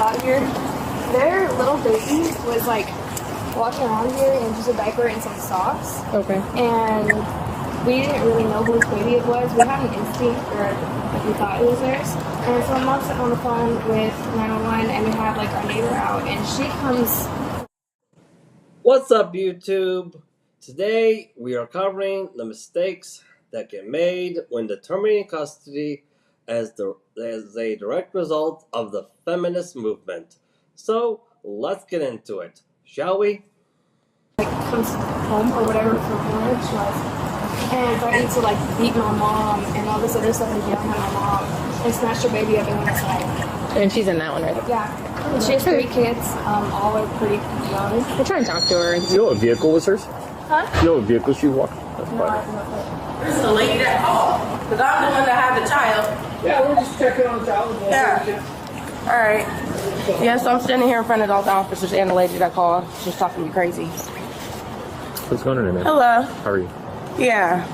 got here, their little baby was like walking around here in just a diaper and some socks. Okay. And we didn't really know whose baby it was. We had an instinct, or like we thought it was theirs. And so Mom sat on the phone with 911, and we had like our neighbor out, and she comes. What's up, YouTube? Today we are covering the mistakes that get made when determining custody as a direct result of the feminist movement. So let's get into it, shall we? Like comes home or whatever from college and threatened to like beat my mom and all this other stuff and yelling at my mom and snatched her baby up and went inside. And she's in that one, right? Yeah. And she has 3 kids, all are pretty young. We'll try and talk to her. You know what vehicle was hers? Huh? You know what vehicle she walked? This is the lady that called, because I'm the one that had the child. Yeah, we're just checking on the child. Yeah. All right. Yeah, so I'm standing here in front of all the officers and the lady that called. She's talking to me crazy. What's going on in there? Hello. How are you? Yeah.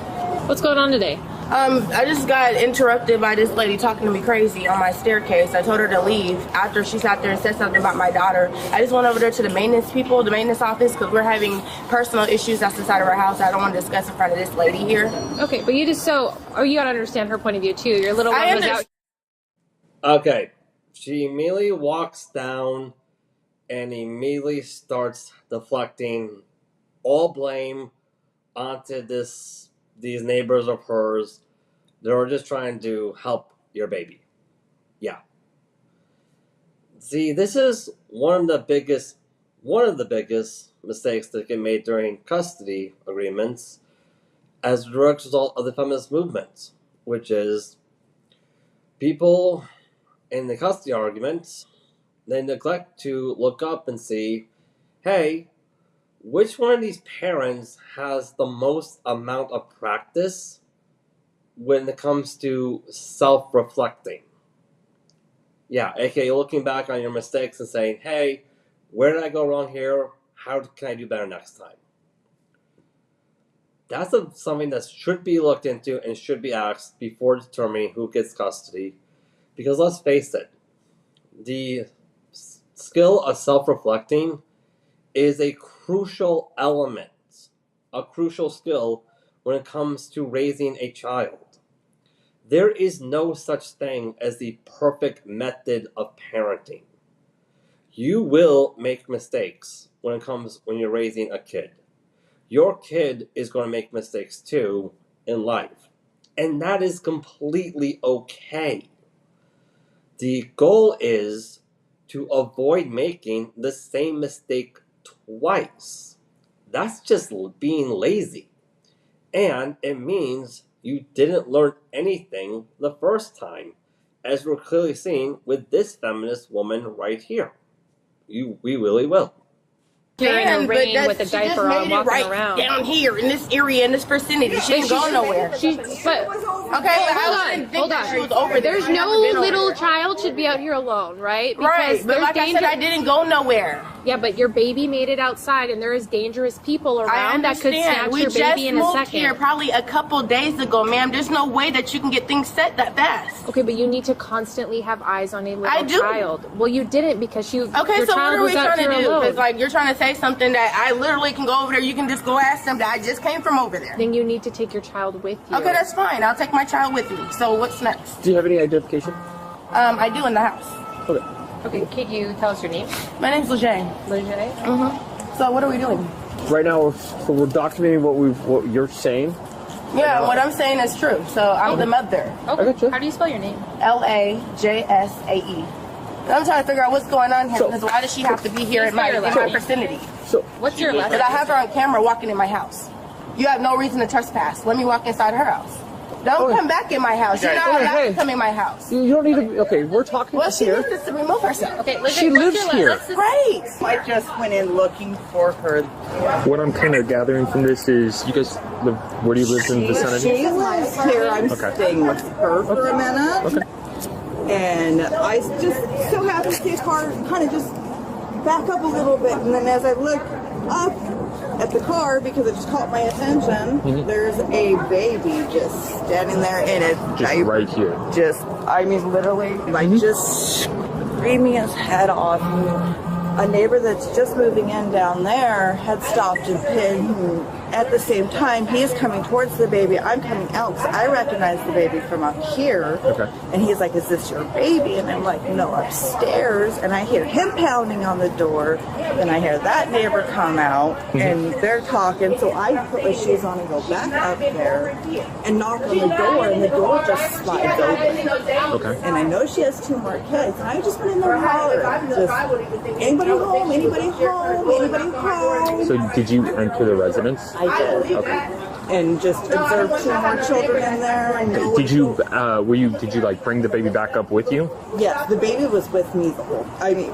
What's going on today? I just got interrupted by this lady talking to me crazy on my staircase. I told her to leave after she sat there and said something about my daughter. I just went over there to the maintenance office, because we're having personal issues that's inside of our house I don't want to discuss in front of this lady here. Okay, but you gotta understand her point of view too. Your little one was out. Okay. She immediately walks down and immediately starts deflecting all blame onto these neighbors of hers. They're just trying to help your baby. Yeah. See, this is one of the biggest mistakes that get made during custody agreements as a direct result of the feminist movement, which is people in the custody arguments, they neglect to look up and see, hey, which one of these parents has the most amount of practice when it comes to self-reflecting? Yeah, aka looking back on your mistakes and saying, hey, where did I go wrong here? How can I do better next time? That's something that should be looked into and should be asked before determining who gets custody. Because let's face it, the skill of self-reflecting is a crucial element, a crucial skill when it comes to raising a child. There is no such thing as the perfect method of parenting. You will make mistakes when you're raising a kid. Your kid is going to make mistakes too in life. And that is completely okay. The goal is to avoid making the same mistake twice. That's just being lazy. And it means you didn't learn anything the first time, as we're clearly seeing with this feminist woman right here. We really will. In rain with a diaper on, walking around down here in this area in this vicinity. She didn't go nowhere. Hold on. There's no little child should be out here alone, right? Right, but like I said, I didn't go nowhere. Yeah, but your baby made it outside, and there is dangerous people around that could snatch your baby in a second. We just moved here probably a couple days ago, ma'am. There's no way that you can get things set that fast. Okay, but you need to constantly have eyes on a little I do. child. Well, you didn't because Okay, so what are we trying to do? Because like you're trying to say something that I literally can go over there. You can just go ask them that I just came from over there. Then you need to take your child with you. Okay, that's fine. I'll take my child with me. So what's next? Do you have any identification? I do in the house. Okay. Okay, can you tell us your name? My name's Lejeune. Lejeune? Mm-hmm. So what are we doing? Right now, we're documenting what you're saying. Yeah, what I'm saying is true. So I'm the mother. Okay. I got you. How do you spell your name? Lajasae. I'm trying to figure out what's going on here, because why does she have to be here in my vicinity? So what's your last name? But I have her on camera walking in my house. You have no reason to trespass. Let me walk inside her house. Don't come back in my house. You're not allowed to come in my house. You don't need to. Okay, we're talking here. She needs to remove herself. Okay, she lives here. Great. I just went in looking for her. What I'm kind of gathering from this is you guys live. Where do you live in the vicinity? She lives here. I'm staying with her for a minute. Okay. And I just so happened to see a car kind of just back up a little bit, and then as I look up at the car, because it just caught my attention, there's a baby just standing there in it. Just right here. I mean, literally, like just screaming his head off. A neighbor that's just moving in down there had stopped and at the same time he's coming towards the baby. I'm coming out because I recognize the baby from up here. Okay. And he's like, "Is this your baby?" And I'm like, "No, upstairs." And I hear him pounding on the door. Then I hear that neighbor come out and they're talking. So I put my shoes on and go back up there and knock on the door, and the door just slides open. Okay. And I know she has 2 more kids. And I just went in there and hollered. Just, "Anybody home? Anybody home? Anybody home?" So did you enter the residence? I did. Okay. And just observed 2 more children in there. And Did you like bring the baby back up with you? yes, the baby was with me the whole. I mean,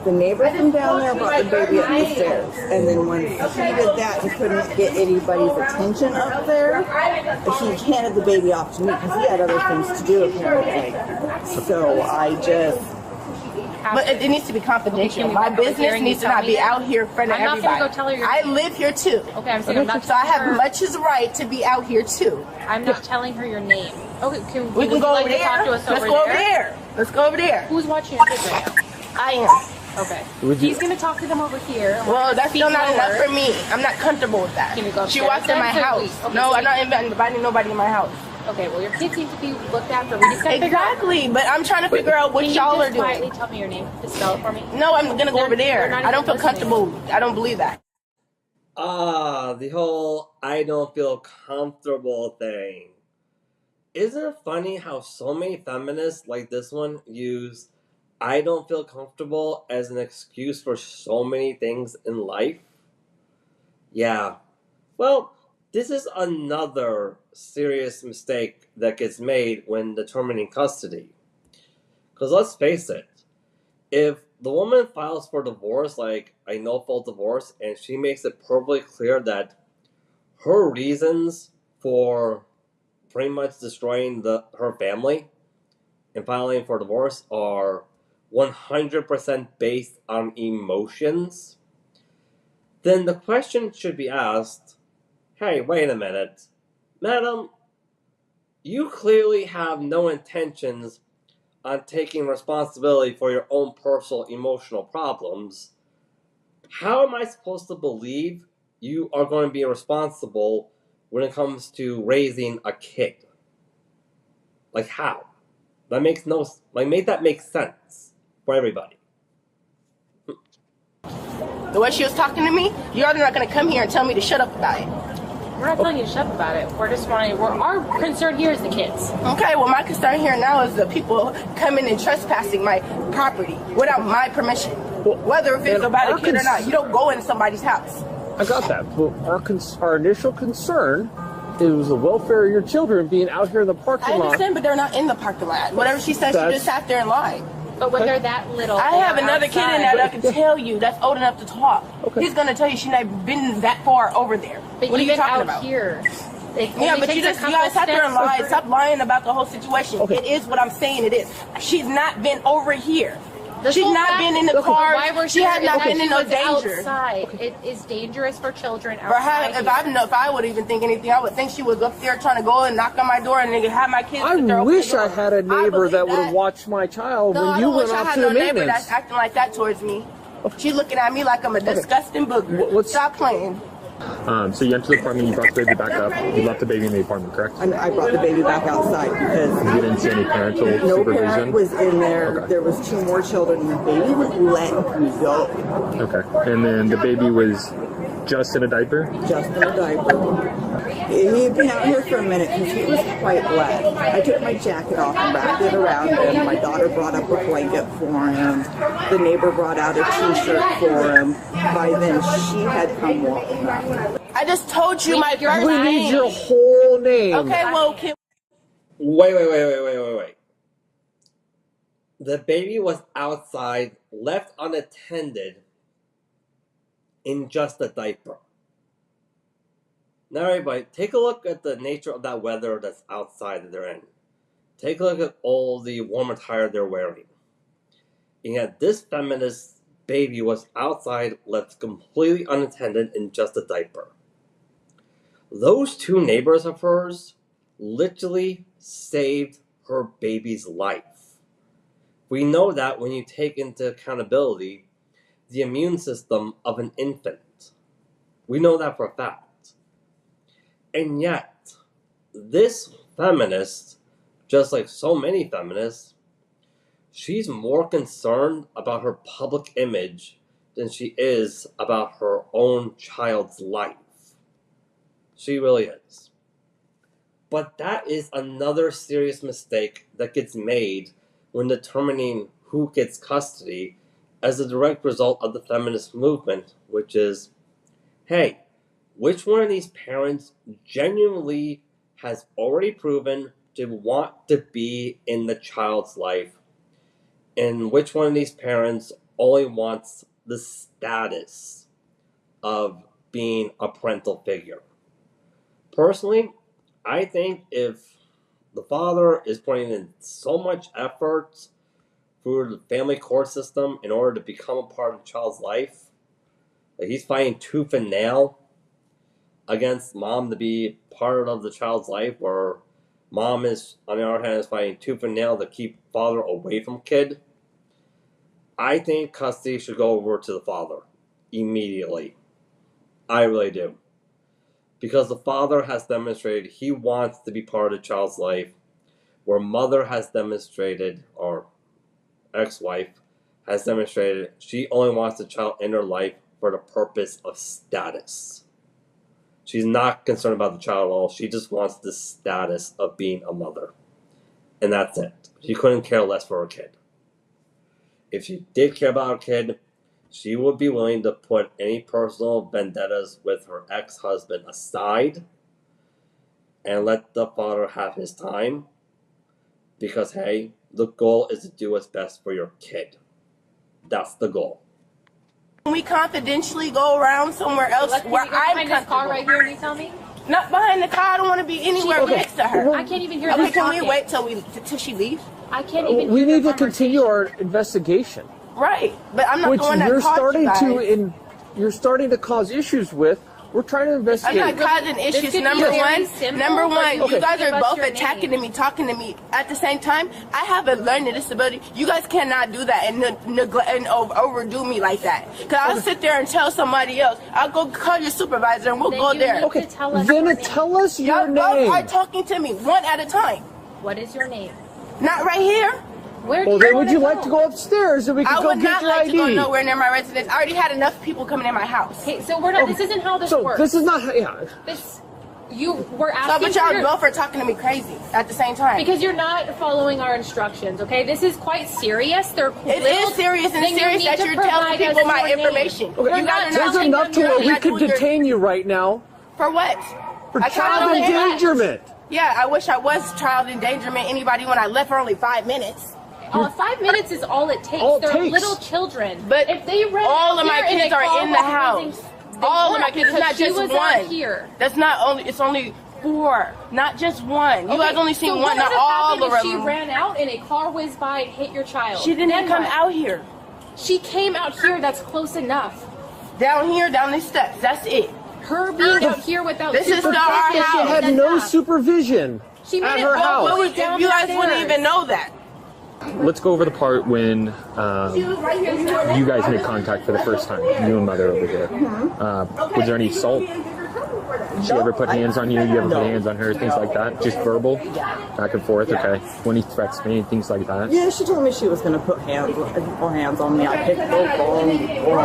the neighbor from down there brought the baby up the stairs, and then when he did that, he couldn't get anybody's attention up there. He handed the baby off to me because he had other things to do apparently. So I just. But it needs to be confidential. My business needs to not be out here in front of everybody. I'm not going to go tell her your I name. live here too. Okay, I'm saying I'm not so I have her. much as right to be out here too. I'm not telling her your name. Okay, We can go over there. Talk to us Let's go over there. Let's go over there. Who's watching your kids right now? I am. Okay. Would you- He's going to talk to them over here. Well, that's still not enough for me. I'm not comfortable with that. Can we go She upstairs walked in my then? house. Okay, No, so I'm not inviting nobody in my house. Okay, well, your kids need to be looked after. We just got to figure out. Exactly, but I'm trying to figure out what Can you y'all are just quietly doing. tell me your name? Just spell it for me. No, I'm gonna go over there. They're not I don't feel even listening. comfortable. I don't believe that. The whole "I don't feel comfortable" thing. Isn't it funny how so many feminists like this one use "I don't feel comfortable" as an excuse for so many things in life? Yeah. Well, this is another serious mistake that gets made when determining custody. Because let's face it, if the woman files for divorce, like a no-fault divorce, and she makes it perfectly clear that her reasons for pretty much destroying her family and filing for divorce are 100% based on emotions, then the question should be asked, hey, wait a minute. Madam, you clearly have no intentions on taking responsibility for your own personal emotional problems. How am I supposed to believe you are going to be responsible when it comes to raising a kid? Like how? That makes no, like, make that make sense for everybody. The way she was talking to me, you're not gonna come here and tell me to shut up about it. We're not telling you to shut up about it. We're just wanting. Our concern here is the kids. Okay, well my concern here now is the people coming and trespassing my property without my permission. Whether if it's about a kid or not, you don't go in somebody's house. I got that. But our initial concern is the welfare of your children being out here in the parking I lot. understand, but they're not in the parking lot. Whatever she said, she just sat there and lied. But when they're that little, I have another kid in there that can tell you that's old enough to talk. Okay. He's gonna tell you she's not been that far over there. But what are you even talking out about? here. Yeah, but you guys sat there and lied. Stop lying about the whole situation. Okay. It is what I'm saying it is. She's not been over here. She's not been in the car. She has not been in no danger. Outside. It is dangerous for children outside. If I would even think anything, I would think she was up there trying to go and knock on my door and have my kids. I wish I had a neighbor that would have watched my child when you went off to the I neighbor maintenance. that's acting like that towards me. She's looking at me like I'm a disgusting booger. Stop playing. So you entered the apartment, you brought the baby back up, you left the baby in the apartment, correct? I brought the baby back outside because You didn't see any parental no supervision? parent was in there. Okay. There was 2 more children, and the baby wouldn't let me go. Okay. And then the baby was just in a diaper? Just in a diaper. He'd been out here for a minute because he was quite wet. I took my jacket off and wrapped it around him. My daughter brought up a blanket for him. The neighbor brought out a t-shirt for him. By then, she had come walking up. I just told you my first We name. need your whole name. Okay, well, Kim. Wait. The baby was outside, left unattended, in just a diaper. Now everybody, take a look at the nature of that weather that's outside that they're in. Take a look at all the warm attire they're wearing. And yet this feminist baby was outside, left completely unattended in just a diaper. Those 2 neighbors of hers literally saved her baby's life. We know that when you take into accountability the immune system of an infant. We know that for a fact. And yet, this feminist, just like so many feminists, she's more concerned about her public image than she is about her own child's life. She really is. But that is another serious mistake that gets made when determining who gets custody as a direct result of the feminist movement, which is, hey, which one of these parents genuinely has already proven to want to be in the child's life, and which one of these parents only wants the status of being a parental figure. Personally, I think if the father is putting in so much effort through the family court system in order to become a part of the child's life, like he's fighting tooth and nail against mom to be part of the child's life, where mom is, on the other hand, is fighting tooth and nail to keep father away from kid, I think custody should go over to the father immediately. I really do. Because the father has demonstrated he wants to be part of the child's life, where mother has demonstrated, or ex-wife has demonstrated, she only wants the child in her life for the purpose of status. She's not concerned about the child at all. She just wants the status of being a mother. And that's it. She couldn't care less for her kid. If she did care about her kid, she would be willing to put any personal vendettas with her ex-husband aside and let the father have his time. Because, hey, the goal is to do what's best for your kid. That's the goal. Can we confidentially go around somewhere else where I'm behind this car right here, you tell me? Not behind the car. I don't want to be anywhere next to her. I can't even hear Okay, this can talking. we wait till she leaves? I can't even We hear need the to continue our investigation. Right, but I'm not Which going to you're cause starting you guys. you're starting to cause issues with. We're trying to I'm investigate. not causing issues. could be Number very one, simple, but you you guys give are us both your attacking name. me, talking to me. At the same time, I have a learning disability. You guys cannot do that and neglect and overdo me like that. Because I'll sit there and tell somebody else. I'll go call your supervisor and we'll Then go you there. need Okay, to tell us then your name. tell us your Y'all both name. are talking to me one at a time. What is your name? Not right here. Where do Well, you then would wanna you like to go upstairs and we I can go would get not your like ID? to go nowhere near my residence. I already had enough people coming in my house. Okay, so we're not. This isn't how this So works. this is not. Yeah. This. You were So, asking but for y'all your, both are talking to me crazy at the same time. because you're not following our instructions. Okay, this is quite serious. They're It is serious, and it's serious that you're telling people my information. Okay, You guys are There's not enough to where we not could doing your- detain you right now For what? for I child kinda left. endangerment. Yeah, I wish I was child endangerment. Anybody when I left for only 5 minutes. 5 minutes is all it takes. All it They're takes. little children. But if they ran all of my here kids a are car in the while house. raising- they All of my weren't, kids, it's because not she just was one. out here. That's not only. It's only 4, not just one. You guys only seen so one, what not would have all happened of if she them. ran out and a car whizzed by and hit your child? She didn't Then come what? out here. She came out here. That's close enough. Down here, down these steps. That's it. Her being out here without This is supervision not our is house. She had no enough. supervision She made at it her all house. the way What would, down you guys the wouldn't stairs. even know that. Let's go over the part when you guys made contact for the first time, you and mother over here. Was there any assault? Did she ever put hands on you? You ever put hands on her? Things like that? Just verbal? Back and forth? Okay. When he threats me, things like that? Yeah, she told me she was going to put hands on me. I picked both on or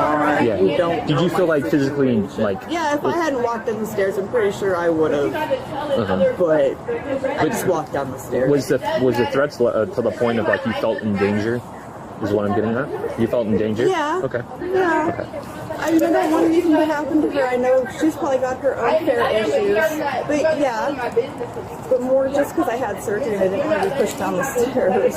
Yeah. you don't. Did you feel like physically, like... Yeah, if I hadn't walked down the stairs, I'm pretty sure I would have. But I just walked down the stairs. Was the threats to the point of like you felt in danger? Is what I'm getting at? You felt in danger? Yeah. Okay. Yeah. Okay. I mean, I don't want anything to happen to her. I know she's probably got her own care issues. But yeah, but more just because I had surgery and I didn't want to be pushed down the stairs.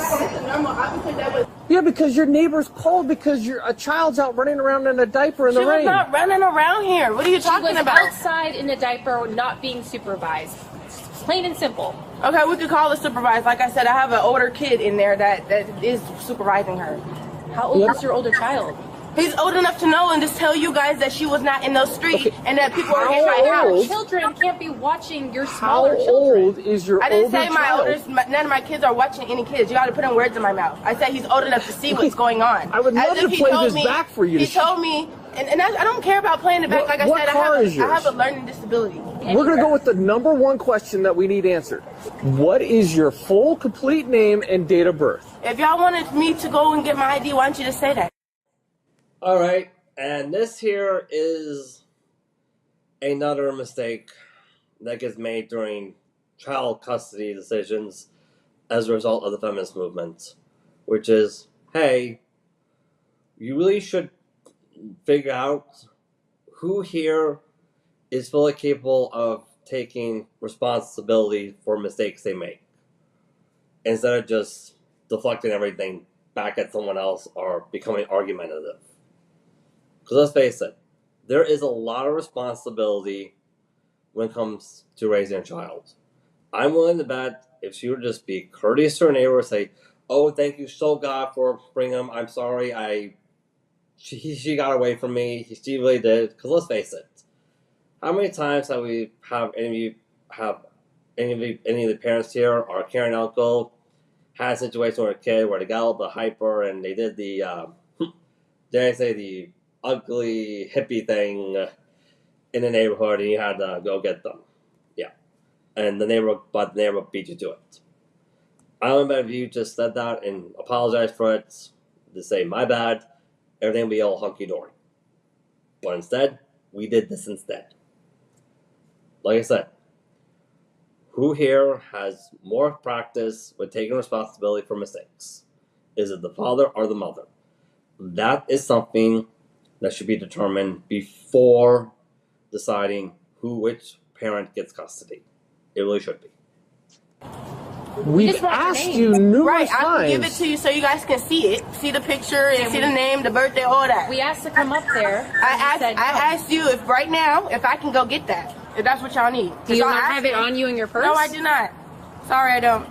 Yeah, because your neighbors called because a child's out running around in a diaper in She the was rain. not running around here. What are you She talking was about? outside in a diaper, not being supervised. Plain and simple. Okay, we could call the supervisor. Like I said, I have an older kid in there that is supervising her. How old is your older child? He's old enough to know and just tell you guys that she was not in those streets and that people are in my house. Children can't be watching your How smaller children. old is your I didn't older say my child? oldest, none of my kids are watching any kids. You got to put in words in my mouth. I said he's old enough to see what's going on. I would love to play this back for you. He told me, and I don't care about playing it back. Like I said, I have a learning disability. We're going to go with the number one question that we need answered. What is your full, complete name and date of birth? If y'all wanted me to go and get my ID, why don't you just say that? All right, and this here is another mistake that gets made during child custody decisions as a result of the feminist movement, which is, hey, you really should figure out who here is fully capable of taking responsibility for mistakes they make, instead of just deflecting everything back at someone else or becoming argumentative. Because let's face it, there is a lot of responsibility when it comes to raising a child. I'm willing to bet if she would just be courteous to her neighbor, say, "Oh, thank you so God for bringing him. I'm sorry, she got away from me. She really did." Because let's face it, how many times have any of the parents here or Karen uncle had a situation with a kid where they got a little bit hyper and they did the dare I say the ugly hippie thing in the neighborhood, and you had to go get them. Yeah, and the neighbor beat you to it. I don't know if you just said that and apologize for it, to say my bad, everything will be all hunky dory. But instead, we did this instead. Like I said, who here has more practice with taking responsibility for mistakes? Is it the father or the mother? That is something that should be determined before deciding which parent gets custody. It really should be. We've asked you numerous times. I can give it to you so you guys can see it. See the picture and see the name, the birthday, all that. We asked to come up there. I asked you if right now, if I can go get that. If that's what y'all need. Do you not have it on you in your purse? No, I do not. Sorry, I don't.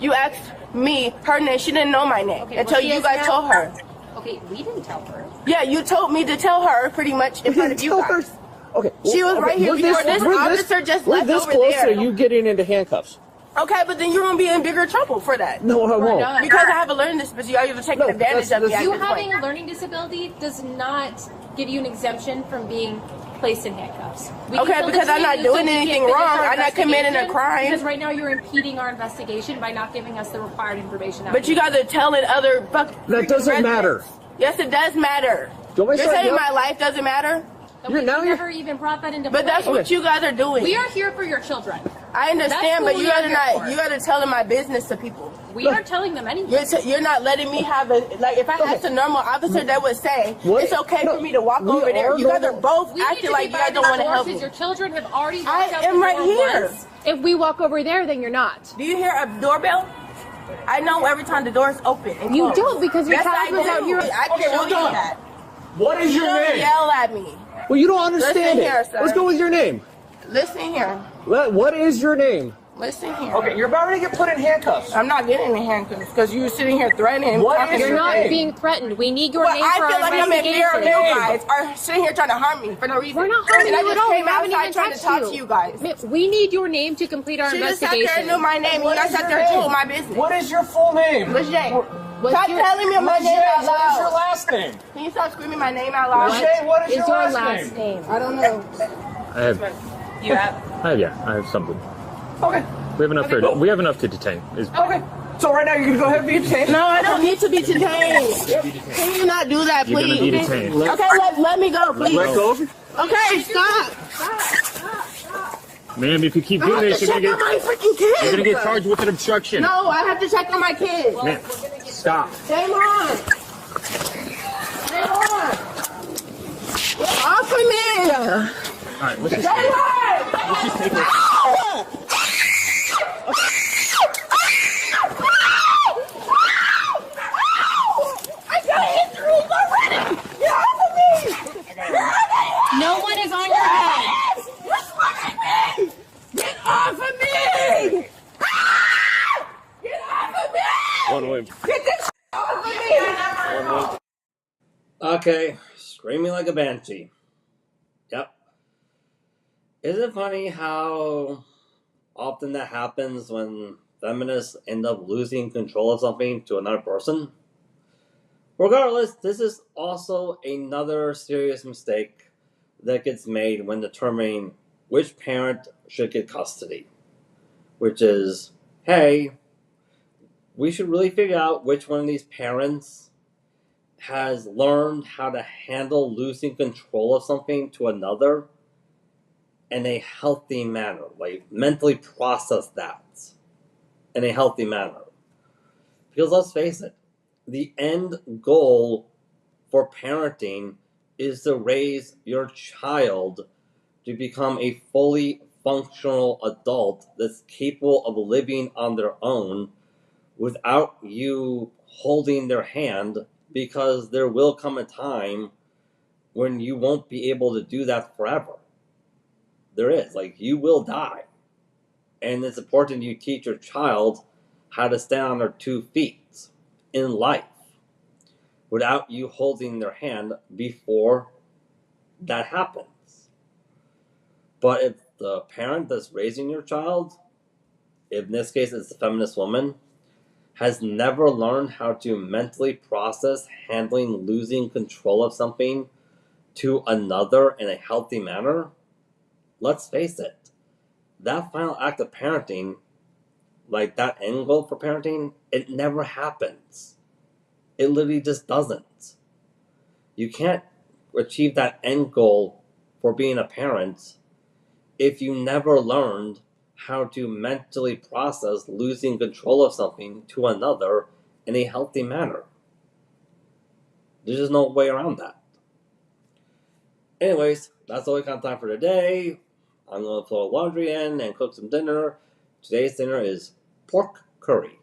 You asked me her name. She didn't know my name until you guys told her. Okay, we didn't tell her. Yeah, you told me to tell her pretty much in front of you guys. Okay. She was right here before this officer just left over there. We're this close to you getting into handcuffs. Okay, but then you're going to be in bigger trouble for that. No, I won't. Because I have a learning disability. You're taking advantage of me. You having a learning disability does not give you an exemption from being placed in handcuffs. Okay, because I'm not doing anything wrong. I'm not committing a crime. Because right now you're impeding our investigation by not giving us the required information. But you guys are telling other that doesn't matter. Yes, it does matter. You're saying my life doesn't matter? We never even brought that into play. But that's what you guys are doing. We are here for your children. I understand, but you gotta tell my business to people. We aren't telling them anything. You're not letting me have if I asked a normal officer that would say, it's okay for me to walk over there. You guys are both acting like you guys don't want to help me. Your children have already walked out I am right here. If we walk over there, then you're not. Do you hear a doorbell? I know every time the door's open. You don't, because your child was out here. I can show you that. What is your name? Don't yell at me. Well, you don't understand Listen here, sir. Let's go with your name. Listen here. What is your name? Listen here. Okay, you're about to get put in handcuffs. I'm not getting in handcuffs because you're sitting here threatening. You're not being threatened. We need your name for our investigation. I feel like I'm in fear of you guys are sitting here trying to harm me for no reason. We're not harming you at all. I just came outside trying to talk to you guys. We need your name to complete our investigation. She just sat there and knew my name, and you guys sat there and told my business. What is your full name? Lejay. Stop telling me my name out loud. What is your last name? Can you stop screaming my name out loud? Lejay, what is your last name? I don't know. I have. You have? I have something. Okay. We have enough we have enough to detain. Okay. So right now you're gonna go ahead and be detained? No, I don't need to be detained. Can you not do that, please? You're gonna be detained. Okay, let me go, please. Let go. Okay, stop. Ma'am, if you keep doing this, you're gonna get charged with an obstruction. No, I have to check on my kids. Ma'am, stop. Stay on. Stay on. Get off of me. All right, let's just take it. I got injuries already. Get off of me. No one is on your head. You're swatting me. Get off of me. Get off of me. One way. Get this off of me. Okay, screaming like a banshee. Yep. Isn't it funny how often that happens when feminists end up losing control of something to another person? Regardless, this is also another serious mistake that gets made when determining which parent should get custody. Which is, hey, we should really figure out which one of these parents has learned how to handle losing control of something to another in a healthy manner, like mentally process that in a healthy manner. Because let's face it, the end goal for parenting is to raise your child to become a fully functional adult that's capable of living on their own without you holding their hand, because there will come a time when you won't be able to do that forever. There is. Like, you will die. And it's important you teach your child how to stand on their 2 feet in life without you holding their hand before that happens. But if the parent that's raising your child, in this case it's the feminist woman, has never learned how to mentally process handling losing control of something to another in a healthy manner, let's face it, that final act of parenting, like that end goal for parenting, it never happens. It literally just doesn't. You can't achieve that end goal for being a parent if you never learned how to mentally process losing control of something to another in a healthy manner. There's just no way around that. Anyways, that's all we got time for today. I'm going to throw laundry in and cook some dinner. Today's dinner is pork curry.